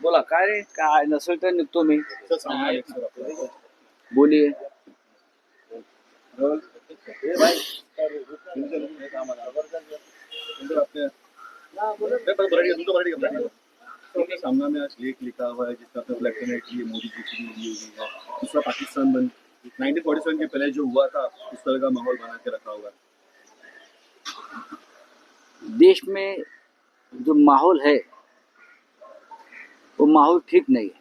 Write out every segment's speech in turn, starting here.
बोला काय रे, काय नसेल तर निघतो मी. बोलिए. सामना में आज लेख लिखा हुआ है जिसका आपने ब्लैक एंड व्हाइट की मोदी जी की वीडियो हुई है, दूसरा पाकिस्तान बन 1947 के पहले जो हुआ था उस तरह का माहौल बना के रखा हुआ है। देश में जो माहौल है वो माहौल ठीक नहीं है.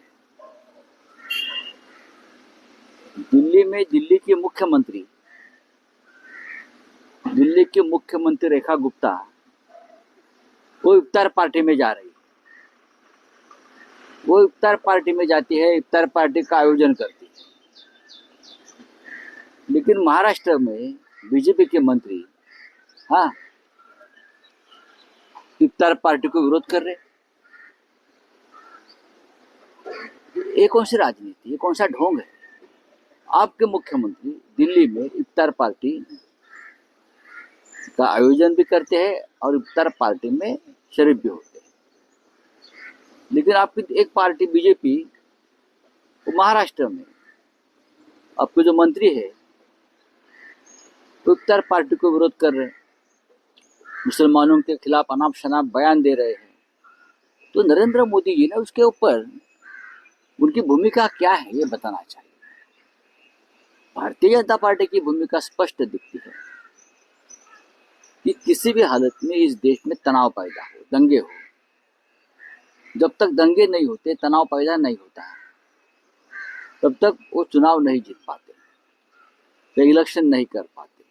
दिल्ली में दिल्ली की मुख्यमंत्री रेखा गुप्ता वो इफ्तार पार्टी में जा रही है. वो इफ्तार पार्टी में जाती है, इफ्तार पार्टी का आयोजन करती है. लेकिन महाराष्ट्र में बीजेपी के मंत्री हाँ इफ्तार पार्टी को विरोध कर रहे. ये कौन सी राजनीति, ये कौन सा ढोंग है? आपके मुख्यमंत्री दिल्ली में इफ्तार पार्टी का आयोजन भी करते हैं और इफ्तार पार्टी में शरीक भी होते हैं. लेकिन आपकी एक पार्टी बीजेपी वो महाराष्ट्र में आपके जो मंत्री है वो इफ्तार पार्टी को विरोध कर रहे हैं, मुसलमानों के खिलाफ अनाप शनाप बयान दे रहे हैं. तो नरेंद्र मोदी जी ने उसके ऊपर उनकी भूमिका क्या है ये बताना चाहिए. भारतीय जनता पार्टी की भूमिका स्पष्ट दिखती है कि किसी भी हालत में इस देश में तनाव पैदा हो, दंगे हो. जब तक दंगे नहीं होते, तनाव पैदा नहीं होता, तब तक वो चुनाव नहीं जीत पाते, वे इलेक्शन नहीं कर पाते.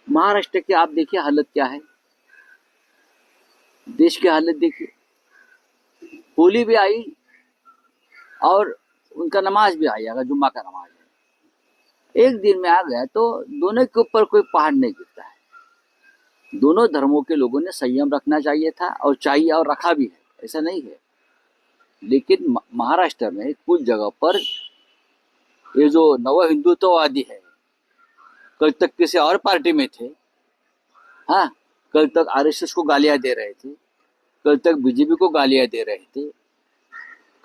महाराष्ट्र की आप देखिए हालत क्या है, देश की हालत देखिए. होली भी आई और उनका नमाज भी आई, अगर जुम्मा का नमाज है, एक दिन में आ गया तो दोनों के ऊपर कोई पहाड़ नहीं गिरता है. दोनों धर्मों के लोगों ने संयम रखना चाहिए था और चाहिए और रखा भी है, ऐसा नहीं है. लेकिन महाराष्ट्र में कुछ जगह पर ये जो नव हिंदुत्ववादी है, कल तक किसी और पार्टी में थे, हाँ, कल तक आरएसएस को गालियां दे रहे थे, कल तक बीजेपी को गालियां दे रहे थे,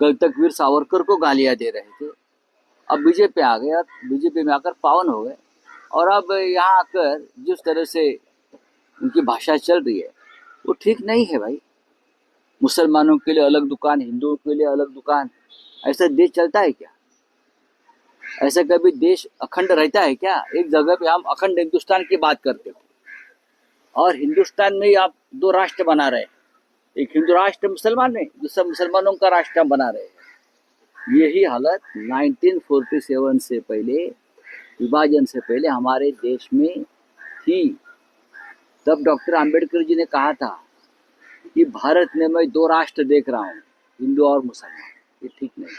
कल तक वीर सावरकर को गालियां दे रहे थे. अब बीजेपी आ गए और बीजेपी में आकर पावन हो गए. और अब यहाँ आकर जिस तरह से उनकी भाषा चल रही है वो ठीक नहीं है भाई. मुसलमानों के लिए अलग दुकान, हिंदुओं के लिए अलग दुकान, ऐसा देश चलता है क्या? ऐसा कभी देश अखंड रहता है क्या? एक जगह पे हम अखंड हिंदुस्तान की बात करते थे और हिंदुस्तान में ही आप दो राष्ट्र बना रहे हैं. एक हिंदू राष्ट्र मुसलमान में, दूसरा मुसलमानों का राष्ट्र बना रहे हैं. यही हालत 1947 से पहले, विभाजन से पहले हमारे देश में थी. तब डॉक्टर आम्बेडकर जी ने कहा था कि भारत में मैं दो राष्ट्र देख रहा हूँ, हिंदू और मुसलमान. ये ठीक नहीं.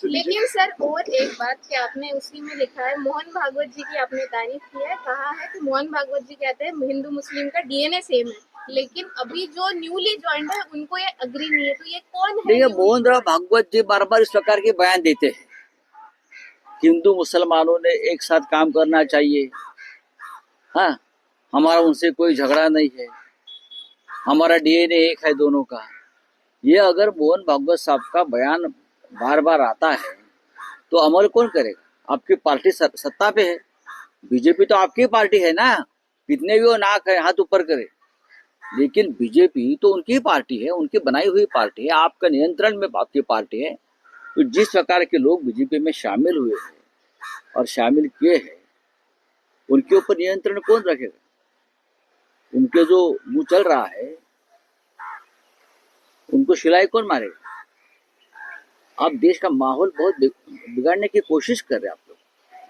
लेकिन सर और एक बात कि आपने उसी में लिखा है, मोहन भागवत जी की आपने तारीफ की है, कहा है कि मोहन भागवत जी कहते हैं हिंदू मुस्लिम का डीएनए सेम है, लेकिन अभी जो न्यूली ज्वाइंट है उनको ये अग्री नहीं है. तो ये कौन है? देखिए, मोहन राव भागवत जी बार बार इस प्रकार के बयान देते हैं, हिंदू मुसलमानों ने एक साथ काम करना चाहिए, हाँ, हमारा उनसे कोई झगड़ा नहीं है, हमारा डीएनए एक है दोनों का. ये अगर मोहन भागवत साहब का बयान बार बार आता है तो अमल कौन करेगा? आपकी पार्टी सत्ता पे है, बीजेपी तो आपकी पार्टी है ना, कितने भी वो नाक है हाथ ऊपर करे. लेकिन बीजेपी तो उनकी पार्टी है, उनकी बनाई हुई पार्टी है, आपका नियंत्रण में आपकी पार्टी है. तो जिस प्रकार के लोग बीजेपी में शामिल हुए हैं और शामिल किए हैं, उनके ऊपर नियंत्रण कौन रखेगा? उनके जो मुंह चल रहा है उनको सिलाई कौन मारेगा? आप देश का माहौल बहुत बिगाड़ने की कोशिश कर रहे हैं आप लोग.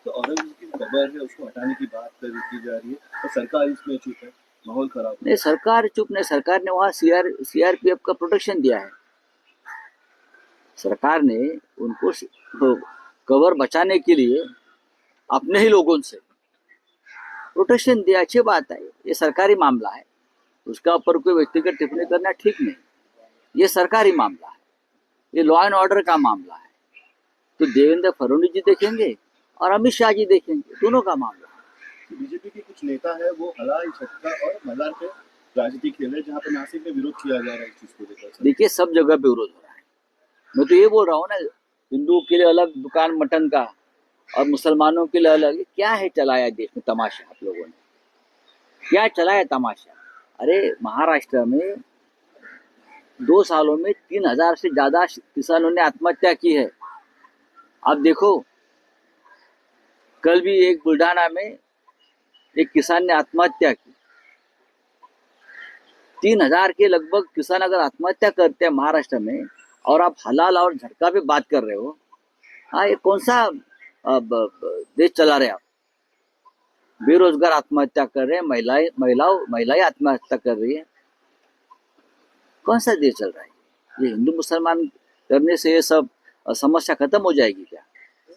तो औरंगजेब की खबर है उसको हटाने की बात की जा रही है और सरकार इसमें चुप है, माहौल खराब. नहीं, सरकार चुप नहीं. सरकार ने वहां सीआरपीएफ का प्रोटेक्शन दिया है. सरकार ने उनको कवर बचाने के लिए अपने ही लोगों से प्रोटेक्शन दिया. अच्छी बात है, ये सरकारी मामला है, उसका ऊपर कोई व्यक्तिगत टिप्पणी करना ठीक नहीं. ये सरकारी मामला है, ये लॉ एंड ऑर्डर का मामला है. तो देवेंद्र फडणवीस जी देखेंगे और अमित शाह जी देखेंगे, दोनों का मामला है. कि बीजेपी के कुछ नेता है वो हलाई झटका और मजार पे राजनीति खेल रहे हैं, जहाँ पे नासिक में विरोध किया जा रहा है इस चीज को लेकर सर। देखिए, सब जगह पे विरोध हो रहा है। मैं तो ये बोल रहा हूँ ना, हिंदुओं के लिए अलग दुकान मटन का और मुसलमानों के लिए अलग। क्या है चलाया देश में तमाशा? आप लोगों ने क्या चलाया तमाशा? अरे महाराष्ट्र में 2 सालों में 3,000 से ज्यादा किसानों ने आत्महत्या की है। आप देखो, कल भी एक बुल्ढाना में एक किसान ने आत्महत्या की। 3,000 के लगभग किसान अगर आत्महत्या करते हैं महाराष्ट्र में, और आप हलाल और झटका पे बात कर रहे हो। हाँ, ये कौन सा देश चला रहे आप? बेरोजगार आत्महत्या कर रहे हैं, महिलाएं आत्महत्या कर रही है। कौन सा देश चल रहा है? ये हिंदू मुसलमान करने से ये सब समस्या खत्म हो जाएगी क्या?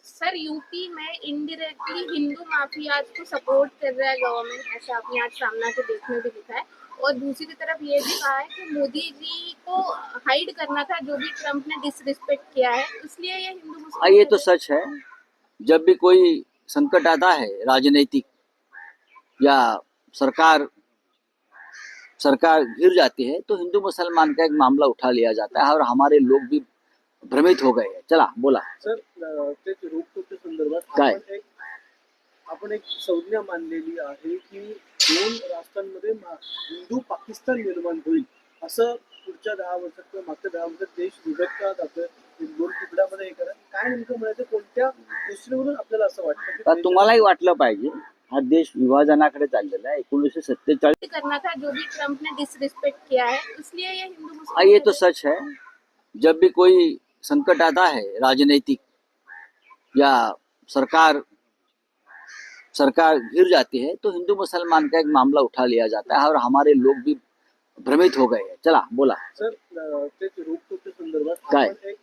सर यूपी में इनडायरेक्टली हिंदू माफियाज को सपोर्ट कर रहा है गवर्नमेंट, ऐसा आपने आज सामना के देखने भी दिखा है। और दूसरी तरफ ये भी कहा है कि मोदी जी को हाइड करना था जो भी ट्रम्प ने डिसरिस्पेक्ट किया है, इसलिए ये हिंदू मुस्लिम। ये तो सच है। जब भी कोई संकट आता है राजनीतिक या सरकार घिर जाती है, तो हिंदू मुसलमान का एक मामला उठा लिया जाता है और हमारे लोग भी भ्रमित हो गए हैं। चला बोला सर, तेच रोखोच्या संदर्भात काय? आपण एक संज्ञा मानलेली आहे की 2 राष्ट्रांमध्ये हिंदू पाकिस्तान निर्माण होईल, असं पुढच्या 10 वर्षात किंवा मागच्या 10 वर्षात देश विभक्ता जातोय, 2 तुकड्यामध्ये हे करा. काय नेमकं म्हणायचं, कोणत्या गोष्टीवरून आपल्याला असं वाटतं की तर तुम्हालाही वाटलं पाहिजे हा देश विभाजनाकडे चाललेला आहे। 1947 करना था जो भी ट्रम्प ने डिसरिस्पेक्ट किया है, इसलिए ये हिंदू मुस्लिम। ये तो सच है। जब भी कोई संकट आता है राजनीतिक या सरकार घिर जाती है, तो हिंदू मुसलमान का एक मामला उठा लिया जाता है और हमारे लोग भी भ्रमित हो गए हैं। चला बोला सर, तेच रोखोच्या संदर्भात काय?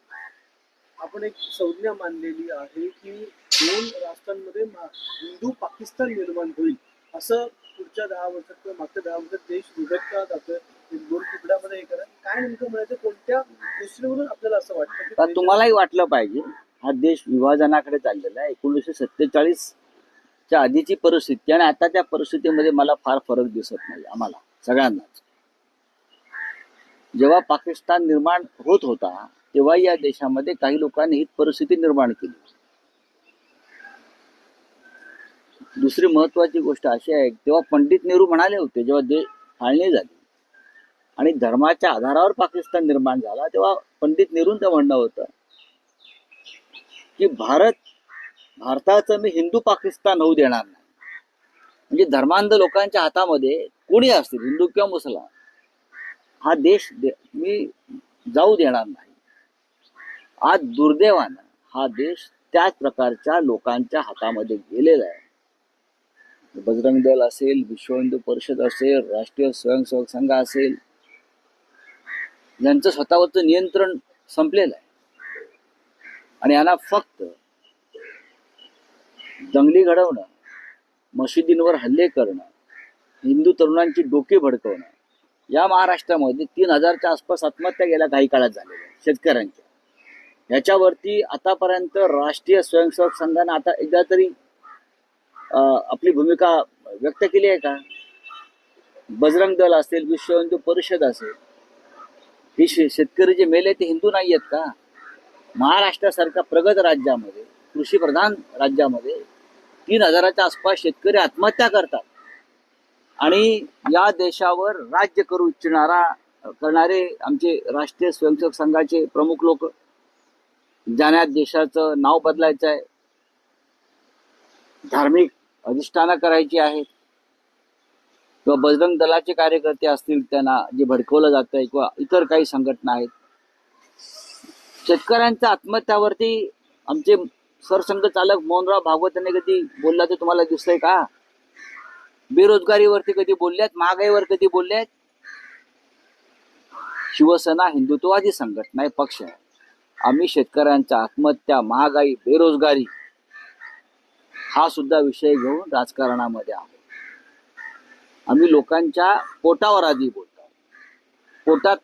आपण एक संज्ञा मानलेली आहे की 2 राष्ट्रांमध्ये हिंदू पाकिस्तान निर्माण होईल, असं पुढच्या 10 वर्षात किंवा मागच्या 10 वर्षात देश विभक्ता जातोय, 2 तुकड्यामध्ये हे करा. काय नेमकं म्हणायचं, कोणत्या गोष्टीवरून आपल्याला असं वाटतं तर की तुम्हालाही वाटलं पाहिजे हा देश विभाजनाकडे चाललेला आहे। 1947 च्या आधीची परिस्थिती आणि आता त्या परिस्थितीमध्ये मला फार फरक दिसत नाही। आम्हाला सगळ्यांनाच जेव्हा पाकिस्तान निर्माण होत होता, तेव्हा या देशामध्ये काही लोकांनी ही परिस्थिती निर्माण केली। दुसरी महत्वाची गोष्ट अशी आहे, तेव्हा पंडित नेहरू म्हणाले होते, जेव्हा देश फाळणी झाली आणि धर्माच्या आधारावर पाकिस्तान निर्माण झाला, तेव्हा पंडित नेहरूंचं म्हणणं होतं की भारताचं मी हिंदू पाकिस्तान होऊ देणार नाही। म्हणजे धर्मांध लोकांच्या हातामध्ये कोणी असतील, हिंदू किंवा मुसलमान, हा देश मी जाऊ देणार नाही। आज दुर्दैवानं हा देश त्याच प्रकारच्या लोकांच्या हातामध्ये गेलेला आहे। बजरंग दल असेल, विश्व हिंदू परिषद असेल, राष्ट्रीय स्वयंसेवक संघ असेल, यांचं स्वतःवरचं नियंत्रण संपलेलं आहे आणि यांना फक्त दंगली घडवणं, मशिदींवर हल्ले करणं, हिंदू तरुणांची डोके भडकवणं, या महाराष्ट्रामध्ये 3,000च्या आसपास आत्महत्या गेल्या काही काळात झालेल्या शेतकऱ्यांच्या। याच्यावरती आतापर्यंत राष्ट्रीय स्वयंसेवक संघाने आता एकदा तरी आपली भूमिका व्यक्त केली आहे का? बजरंग दल असेल, विश्व हिंदू परिषद असेल, ही शेतकरी जे मेले ते हिंदू नाही आहेत का? महाराष्ट्रासारख्या प्रगत राज्यामध्ये, कृषी प्रधान राज्यामध्ये 3,000च्या आसपास शेतकरी आत्महत्या करतात आणि या देशावर राज्य करू करणारे आमचे राष्ट्रीय स्वयंसेवक संघाचे प्रमुख लोक, ज्यांना देशाचं नाव बदलायचं आहे, धार्मिक अधिष्ठानं करायची आहेत, किंवा बजरंग दलाचे कार्यकर्ते असतील त्यांना जे भडकवलं जातंय, किंवा इतर काही संघटना आहेत, शेतकऱ्यांच्या आत्महत्यावरती आमचे सरसंघचालक मोहनराव भागवत यांनी कधी बोलला ते तुम्हाला दिसतंय का? बेरोजगारीवरती कधी बोलल्यात? महागाईवर कधी बोलल्यात? शिवसेना हिंदुत्ववादी संघटना आहे, पक्ष आहे। आम्ही शेतकऱ्यांच्या आत्महत्या, महागाई, बेरोजगारी हा सुद्धा विषय घेऊन राजकारणामध्ये आहोत। आम्ही लोकांच्या पोटावर आधी बोलतो, पोटात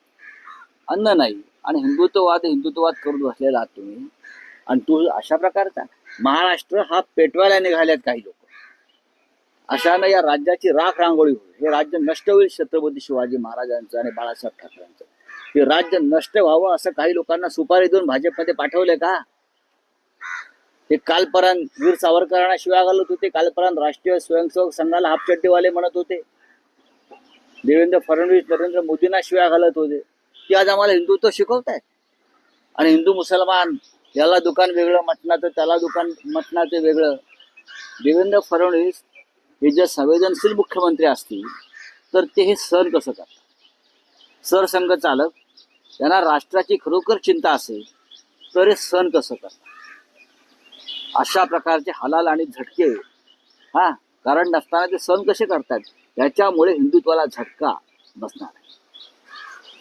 अन्न नाही आणि हिंदुत्ववाद करत बसलेला आहात तुम्ही। आणि तू अशा प्रकारचा महाराष्ट्र हा पेटवायला निघाल्यात काही लोक। अशानं या राज्याची राख रांगोळी होईल. हे राज्य नष्ट होईल छत्रपती शिवाजी महाराजांचं आणि बाळासाहेब ठाकरेंचं. हे राज्य नष्ट व्हावं असं काही लोकांना सुपारी देऊन भाजपमध्ये पाठवले का? ते कालपर्यंत वीर सावरकरांना शिव्या घालत होते, कालपर्यंत राष्ट्रीय स्वयंसेवक संघाला हापचड्डीवाले म्हणत होते, देवेंद्र फडणवीस नरेंद्र मोदींना शिव्या घालत होते. ते आज आम्हाला हिंदुत्व शिकवतायत. आणि हिंदू मुसलमान याला दुकान वेगळं, मटणाचं त्याला दुकान मटणाचं वेगळं. देवेंद्र फडणवीस हे जर संवेदनशील मुख्यमंत्री असतील तर ते हे सहन कसं करतात? सरसंघ चालक त्यांना राष्ट्राची खरोखर चिंता असेल तर हे सहन कसं करतात? अशा प्रकारचे हलाल आणि झटके कारण नसताना ते सहन कसे करतात? याच्यामुळे हिंदुत्वाला झटका बसणार आहे.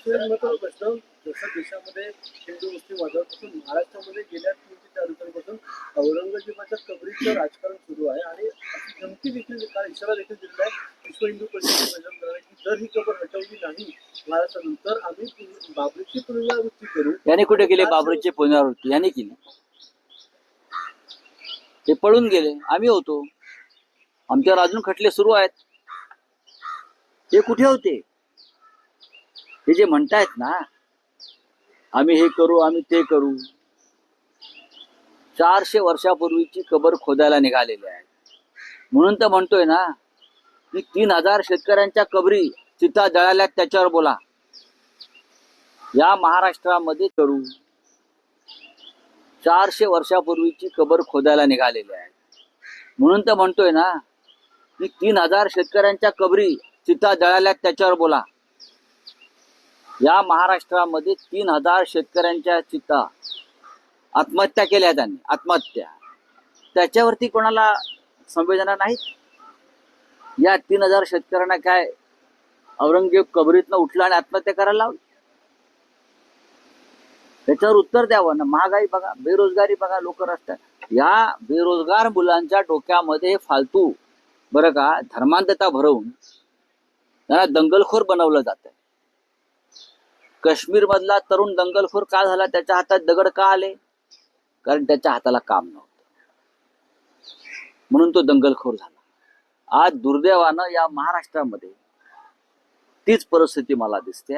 प्रश्न जसं देशामध्ये हिंदू मुस्लिम वादापासून महाराष्ट्रामध्ये गेल्या 3 ते 4 दिवसांपासून औरंगजेबाच्या कबरीचं राजकारण सुरू आहे आणि अशी धमकी देखील इशारा देखील दिलेला आहे विश्व हिंदू परिषदेने की जर ही कबर हटवली नाही महाराष्ट्रानंतर आम्ही बाबरीची पुनरावृत्ती करू. याने कुठे केली बाबरीची पुनरावृत्ती? याने केली. ते पळून गेले, आम्ही होतो, आमच्यावर अजून खटले सुरू आहेत. ते कुठे होते? ते जे म्हणतायत ना आम्ही हे करू आम्ही ते करू, 400 वर्षापूर्वीची कबर खोदायला निघालेली आहे. म्हणून तर म्हणतोय ना की 3000 शेतकऱ्यांच्या कबरी चिता जळाल्यात, त्याच्यावर बोला. या महाराष्ट्रामध्ये करू 400 वर्षापूर्वीची कबर खोदायला निघालेली आहे. म्हणून तर म्हणतोय ना की 3000 शेतकऱ्यांच्या कबरी चिता जळाल्यात, त्याच्यावर बोला. या महाराष्ट्रामध्ये 3000 शेतकऱ्यांच्या चिता आत्महत्या केल्या त्यांनी, आत्महत्या. त्याच्यावरती कोणाला संवेदना नाहीत? या 3000 शेतकऱ्यांना काय औरंगजेब कबरीतनं उठला आणि आत्महत्या करायला लावली? त्याच्यावर उत्तर द्यावं ना. महागाई बघा, बेरोजगारी बघा, लोक रस्त्यात. या बेरोजगार मुलांच्या डोक्यामध्ये फालतू बरं का धर्मांधता भरवून त्यांना दंगलखोर बनवलं जातं. काश्मीर मधला तरुण दंगलखोर का झाला? त्याच्या हातात दगड का आले? कारण त्याच्या हाताला काम नव्हतं, म्हणून तो दंगलखोर झाला. आज दुर्दैवानं या महाराष्ट्रामध्ये तीच परिस्थिती मला दिसते.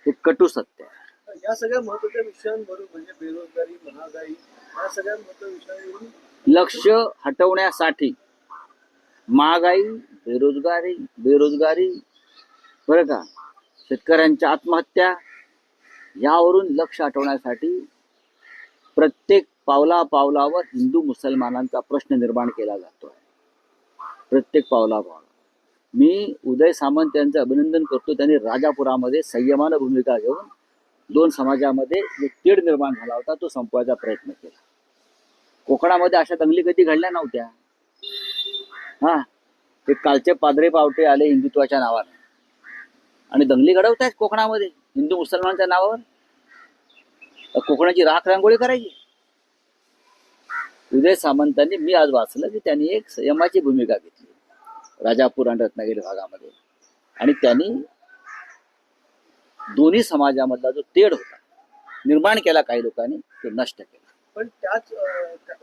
हे कटू सत्य आहे. या सगळ्या महत्वाच्या विषयांवरून म्हणजे बेरोजगारी, महागाई, या सगळ्या महत्वाच्या विषयांवरून लक्ष हटवण्यासाठी महागाई, बेरोजगारी बरं का, शेतकऱ्यांच्या आत्महत्या, यावरून लक्ष हटवण्यासाठी प्रत्येक पावलावर हिंदू मुसलमानांचा प्रश्न निर्माण केला जातोय. प्रत्येक पावलावर. मी उदय सामंत यांचं अभिनंदन करतो. त्यांनी राजापुरामध्ये संयमानं भूमिका घेऊन 2 समाजामध्ये जो तेढ निर्माण झाला होता तो संपवायचा प्रयत्न केला. कोकणामध्ये अशा दंगली कधी घडल्या नव्हत्या. ते कालचे पादरे पावटे आले हिंदुत्वाच्या नावाने आणि दंगली घडवतायत कोकणामध्ये हिंदू मुसलमानांच्या नावावर. कोकणाची राख रांगोळी करायची. उदय सामंतांनी, मी आज वाचलं की त्यांनी एक संयमाची भूमिका घेतली राजापूर आणि रत्नागिरी भागामध्ये, आणि त्यांनी दोन्ही समाजामधला जो तेढ होता निर्माण केला काही लोकांनी, तो नष्ट केला. पण त्याच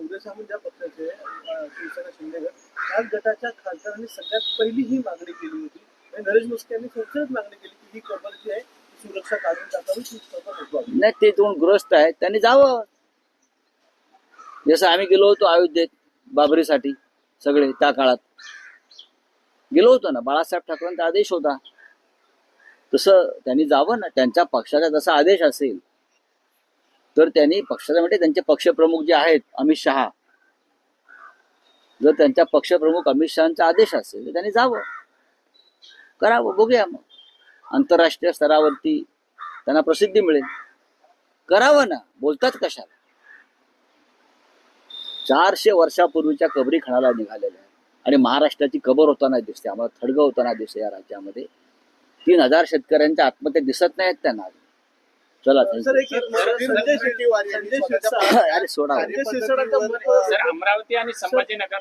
उदय सामंत ज्या पक्षाचे शिवसेना शिंदेगड त्याच गटाच्या खासदारांनी सगळ्यात पहिली ही मागणी केली होती. नरेश मुस्के यांनी संसदेत मागणी केली की ही कबर जी आहे ती सुरक्षा काढून टाकावी, ती कबर हटवावी. नाही, ते दोन ग्रस्त आहेत, त्यांनी जावं. जसं आम्ही गेलो होतो अयोध्येत बाबरीसाठी, सगळे त्या काळात गेलो होतो ना, बाळासाहेब ठाकरेंचा आदेश होता. तसं त्यांनी जावं ना. त्यांच्या पक्षाचा जसा आदेश असेल तर त्यांनी पक्षाचा, म्हणजे त्यांचे पक्षप्रमुख जे आहेत अमित शहा, जर त्यांच्या पक्षप्रमुख अमित शहाचा आदेश असेल तर त्यांनी जावं, करावं. बघूया मग आंतरराष्ट्रीय स्तरावरती त्यांना प्रसिद्धी मिळेल. करावं ना. बोलतात कशाला? 400 वर्षापूर्वीच्या कबरी खणाला निघालेल्या आहे आणि महाराष्ट्राची कबर होताना दिसते, आम्हाला थडगं होताना दिसते या राज्यामध्ये. 3000 शेतकऱ्यांच्या आत्महत्या दिसत नाहीत त्यांना. चला संजय शेट्टीवार यांनी अरे सोडा. अमरावती आणि संभाजीनगर